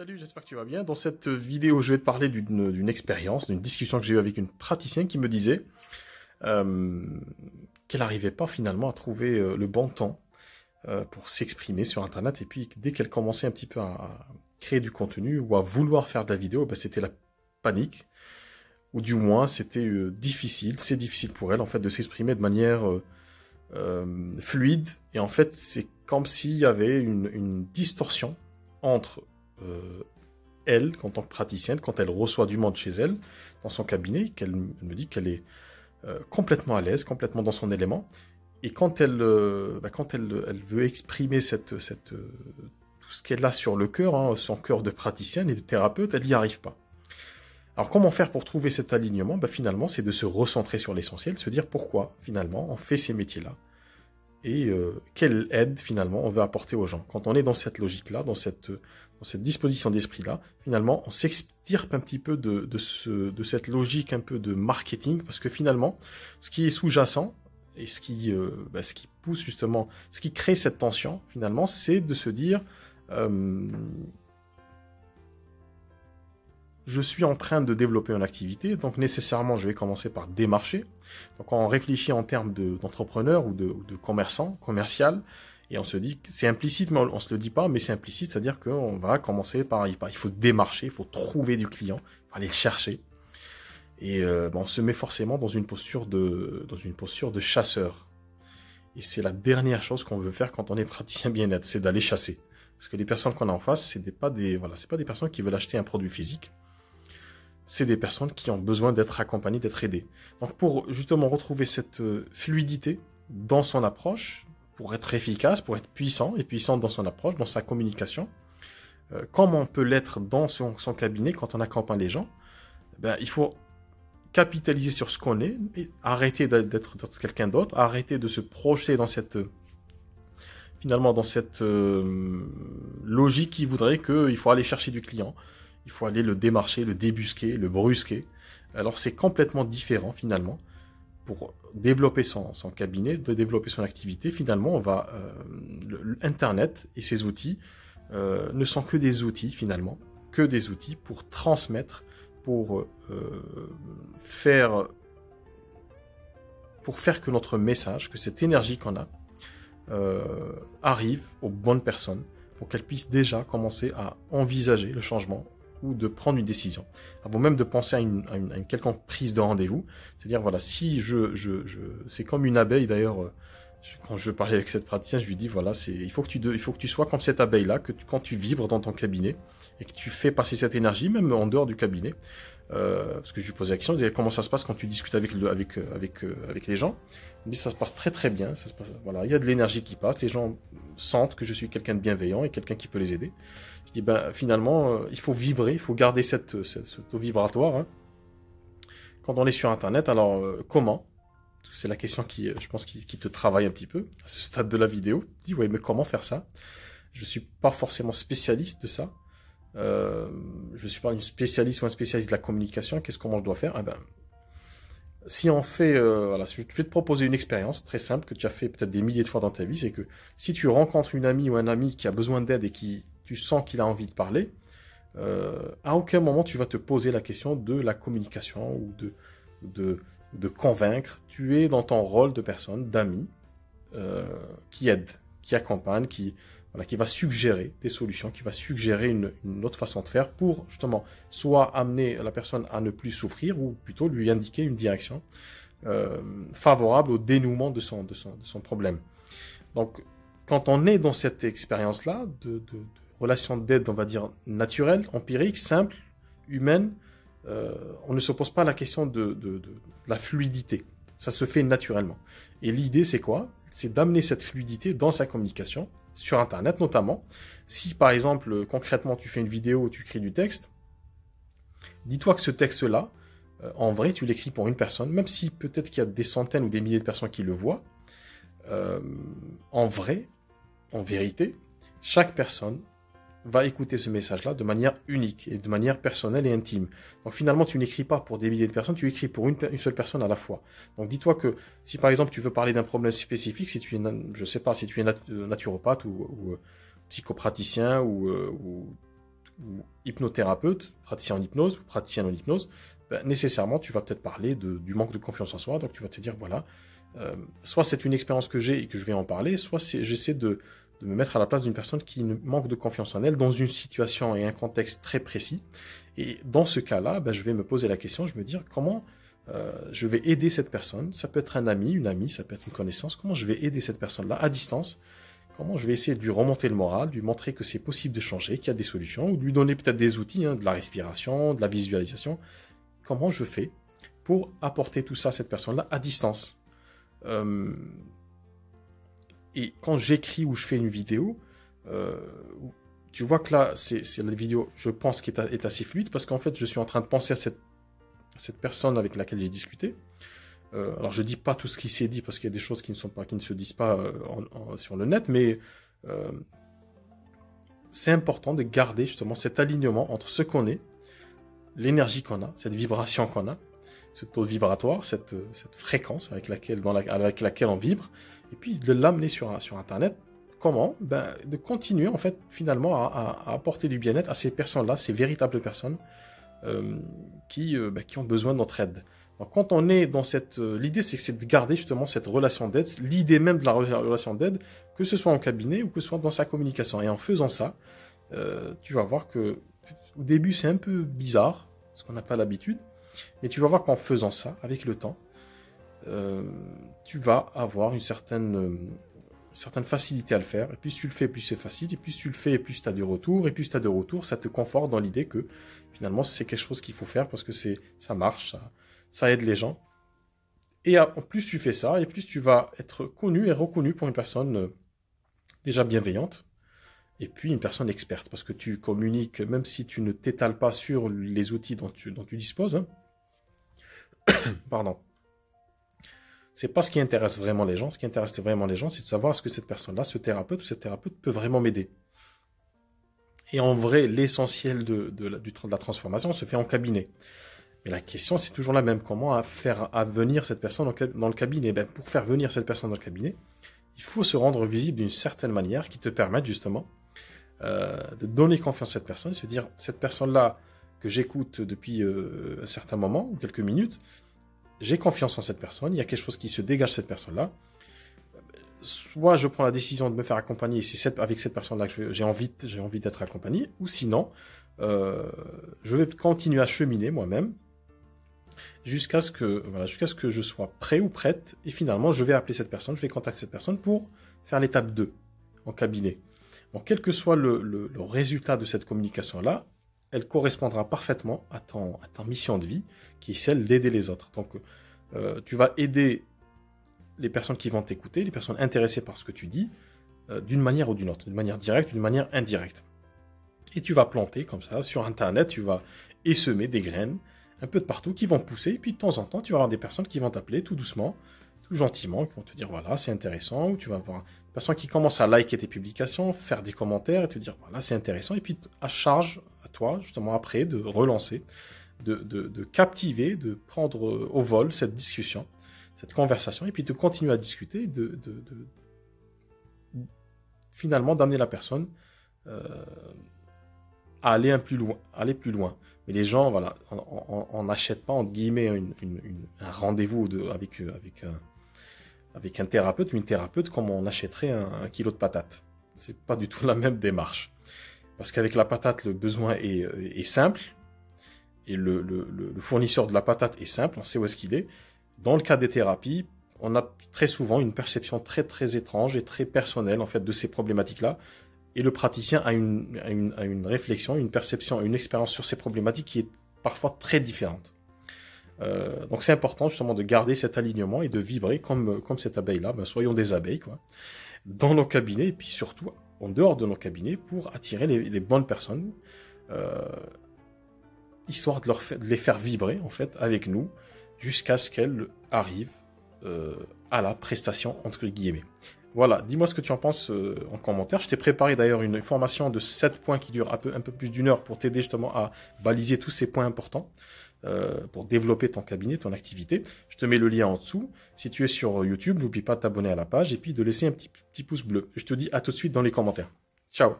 Salut, j'espère que tu vas bien. Dans cette vidéo, je vais te parler d'une expérience, d'une discussion que j'ai eue avec une praticienne qui me disait qu'elle n'arrivait pas finalement à trouver le bon temps pour s'exprimer sur Internet. Et puis, dès qu'elle commençait un petit peu à créer du contenu ou à vouloir faire de la vidéo, ben, c'était la panique. Ou du moins, c'était difficile. C'est difficile pour elle, en fait, de s'exprimer de manière fluide. Et en fait, c'est comme s'il y avait une distorsion entre elle, en tant que praticienne, quand elle reçoit du monde chez elle, dans son cabinet, qu'elle me dit qu'elle est complètement à l'aise, complètement dans son élément, et quand elle veut exprimer tout ce qu'elle a sur le cœur, hein, son cœur de praticienne et de thérapeute, elle n'y arrive pas. Alors comment faire pour trouver cet alignement? Finalement, c'est de se recentrer sur l'essentiel, de se dire pourquoi, finalement, on fait ces métiers-là, et quelle aide, finalement, on veut apporter aux gens. Quand on est dans cette logique-là, dans cette disposition d'esprit-là, finalement, on s'extirpe un petit peu de cette logique un peu de marketing, parce que finalement, ce qui est sous-jacent, et ce qui pousse justement, ce qui crée cette tension, finalement, c'est de se dire je suis en train de développer une activité, donc nécessairement je vais commencer par démarcher. Donc on réfléchit en termes d'entrepreneur ou de commerçant, commercial, et on se dit, c'est implicite, mais on se le dit pas, mais c'est implicite, c'est-à-dire qu'on va commencer par, il faut démarcher, il faut trouver du client, il faut aller le chercher. Et on se met forcément dans une posture de chasseur. Et c'est la dernière chose qu'on veut faire quand on est praticien bien-être, c'est d'aller chasser. Parce que les personnes qu'on a en face, c'est pas des personnes qui veulent acheter un produit physique. C'est des personnes qui ont besoin d'être accompagnées, d'être aidées. Donc pour justement retrouver cette fluidité dans son approche, pour être efficace, pour être puissant et puissante dans son approche, dans sa communication, comme on peut l'être dans son cabinet quand on accompagne les gens, il faut capitaliser sur ce qu'on est, et arrêter d'être quelqu'un d'autre, arrêter de se projeter dans cette logique qui voudrait qu'il faut aller chercher du client. Il faut aller le démarcher, le débusquer, le brusquer. Alors c'est complètement différent finalement. Pour développer son cabinet, de développer son activité, finalement, Internet et ses outils ne sont que des outils finalement, que des outils pour transmettre, pour faire que notre message, que cette énergie qu'on a, arrive aux bonnes personnes, pour qu'elles puissent déjà commencer à envisager le changement ou de prendre une décision, avant même de penser à une quelconque prise de rendez-vous. C'est-à-dire, voilà, si c'est comme une abeille d'ailleurs, quand je parlais avec cette praticienne, je lui dis, voilà, il faut que tu sois comme cette abeille-là, quand tu vibres dans ton cabinet, et que tu fais passer cette énergie, même en dehors du cabinet, parce que je lui posais la question, je disais, comment ça se passe quand tu discutes avec les gens? Il me dit, ça se passe très très bien, ça se passe, voilà, il y a de l'énergie qui passe, les gens sentent que je suis quelqu'un de bienveillant et quelqu'un qui peut les aider. Je dis, finalement, il faut vibrer, il faut garder cette taux vibratoire. Hein. Quand on est sur Internet, alors comment? C'est la question je pense, qui te travaille un petit peu à ce stade de la vidéo. Tu dis, ouais, mais comment faire ça? Je suis pas forcément spécialiste de ça. Je suis pas une spécialiste ou un spécialiste de la communication. Comment je dois faire? Si on fait, je vais te proposer une expérience très simple que tu as fait peut-être des milliers de fois dans ta vie, c'est que si tu rencontres une amie ou un ami qui a besoin d'aide et tu sens qu'il a envie de parler, à aucun moment tu vas te poser la question de la communication ou de convaincre. Tu es dans ton rôle de personne, d'ami, qui aide, qui accompagne, qui va suggérer des solutions, qui va suggérer une autre façon de faire pour justement soit amener la personne à ne plus souffrir ou plutôt lui indiquer une direction favorable au dénouement de son problème. Donc, quand on est dans cette expérience-là de relation d'aide, on va dire, naturelle, empirique, simple, humaine, on ne se pose pas la question de la fluidité. Ça se fait naturellement. Et l'idée, c'est quoi? C'est d'amener cette fluidité dans sa communication, sur Internet notamment. Si, par exemple, concrètement, tu fais une vidéo où tu écris du texte, dis-toi que ce texte-là, en vrai, tu l'écris pour une personne, même si peut-être qu'il y a des centaines ou des milliers de personnes qui le voient. En vrai, en vérité, chaque personne va écouter ce message-là de manière unique et de manière personnelle et intime. Donc finalement, tu n'écris pas pour des milliers de personnes, tu écris pour une seule personne à la fois. Donc dis-toi que si par exemple tu veux parler d'un problème spécifique, si tu es, si tu es naturopathe ou psychopraticien ou ou hypnothérapeute, praticien en hypnose ou praticien en hypnose, ben, nécessairement, tu vas peut-être parler du manque de confiance en soi. Donc, tu vas te dire, voilà, soit c'est une expérience que j'ai et que je vais en parler, soit j'essaie de me mettre à la place d'une personne qui manque de confiance en elle dans une situation et un contexte très précis. Et dans ce cas-là, ben, je vais me poser la question, je vais me dire comment je vais aider cette personne. Ça peut être un ami, une amie, ça peut être une connaissance. Comment je vais aider cette personne-là à distance? Comment je vais essayer de lui remonter le moral, lui montrer que c'est possible de changer, qu'il y a des solutions, ou de lui donner peut-être des outils, hein, de la respiration, de la visualisation. Comment je fais pour apporter tout ça à cette personne-là à distance? Et quand j'écris ou je fais une vidéo, tu vois que là, c'est la vidéo, je pense, qui est assez fluide, parce qu'en fait, je suis en train de penser à cette personne avec laquelle j'ai discuté. Alors, je dis pas tout ce qui s'est dit, parce qu'il y a des choses qui ne se disent pas sur le net, mais c'est important de garder justement cet alignement entre ce qu'on est, l'énergie qu'on a, cette vibration qu'on a, ce taux vibratoire, cette fréquence avec laquelle on vibre, et puis de l'amener sur Internet. Comment? Ben, de continuer en fait finalement à apporter du bien-être à ces personnes-là, ces véritables personnes qui ont besoin de notre aide. Donc quand on est dans l'idée c'est de garder justement cette relation d'aide, l'idée même de la relation d'aide, que ce soit en cabinet ou que ce soit dans sa communication. Et en faisant ça, tu vas voir que au début c'est un peu bizarre, parce qu'on n'a pas l'habitude, mais tu vas voir qu'en faisant ça, avec le temps, tu vas avoir une certaine facilité à le faire. Et plus tu le fais, plus c'est facile. Et plus tu le fais, plus tu as de retour. Et plus tu as de retour, ça te conforte dans l'idée que finalement, c'est quelque chose qu'il faut faire parce que ça marche, ça aide les gens. Et en plus tu fais ça, et plus tu vas être connu et reconnu pour une personne déjà bienveillante. Et puis une personne experte, parce que tu communiques, même si tu ne t'étales pas sur les outils dont tu disposes. Hein. Pardon. C'est pas ce qui intéresse vraiment les gens. Ce qui intéresse vraiment les gens, c'est de savoir est-ce que cette personne-là, ce thérapeute ou cette thérapeute peut vraiment m'aider. Et en vrai, l'essentiel de la transformation se fait en cabinet. Mais la question, c'est toujours la même. Comment faire venir cette personne dans le cabinet? Ben, pour faire venir cette personne dans le cabinet, il faut se rendre visible d'une certaine manière qui te permette justement de donner confiance à cette personne, se dire, cette personne-là que j'écoute depuis un certain moment, ou quelques minutes, j'ai confiance en cette personne, il y a quelque chose qui se dégage de cette personne-là. Soit je prends la décision de me faire accompagner, et c'est avec cette personne-là que j'ai envie d'être accompagné, ou sinon, je vais continuer à cheminer moi-même, jusqu'à ce que je sois prêt ou prête, et finalement, je vais appeler cette personne, je vais contacter cette personne pour faire l'étape 2 en cabinet. Donc, quel que soit le résultat de cette communication-là, elle correspondra parfaitement à ta mission de vie, qui est celle d'aider les autres. Donc, tu vas aider les personnes qui vont t'écouter, les personnes intéressées par ce que tu dis, d'une manière ou d'une autre, d'une manière directe, d'une manière indirecte. Et tu vas planter comme ça, sur Internet, tu vas essaimer des graines, un peu de partout, qui vont pousser, et puis de temps en temps, tu vas avoir des personnes qui vont t'appeler tout doucement, tout gentiment, qui vont te dire, voilà, c'est intéressant, ou tu vas avoir des personnes qui commencent à liker tes publications, faire des commentaires, et te dire, voilà, c'est intéressant, et puis à charge, à toi, justement, après, de relancer, de captiver, de prendre au vol cette discussion, cette conversation, et puis de continuer à discuter, finalement d'amener la personne à aller plus loin. Mais les gens, voilà, on n'achète pas, entre guillemets, un rendez-vous avec un thérapeute ou une thérapeute comme on achèterait un kilo de patates. C'est pas du tout la même démarche. Parce qu'avec la patate, le besoin est simple, et le fournisseur de la patate est simple, on sait où est-ce qu'il est. Dans le cas des thérapies, on a très souvent une perception très très étrange et très personnelle en fait de ces problématiques-là. Et le praticien a une réflexion, une perception, une expérience sur ces problématiques qui est parfois très différente. Donc c'est important justement de garder cet alignement et de vibrer comme cette abeille-là. Ben, soyons des abeilles, quoi, dans nos cabinets et puis surtout en dehors de nos cabinets pour attirer les bonnes personnes, histoire de les faire vibrer en fait avec nous jusqu'à ce qu'elles arrivent à la prestation entre guillemets. Voilà, dis-moi ce que tu en penses en commentaire. Je t'ai préparé d'ailleurs une formation de 7 points qui dure un peu plus d'1 heure pour t'aider justement à baliser tous ces points importants pour développer ton cabinet, ton activité. Je te mets le lien en dessous. Si tu es sur YouTube, n'oublie pas de t'abonner à la page et puis de laisser un petit pouce bleu. Je te dis à tout de suite dans les commentaires. Ciao!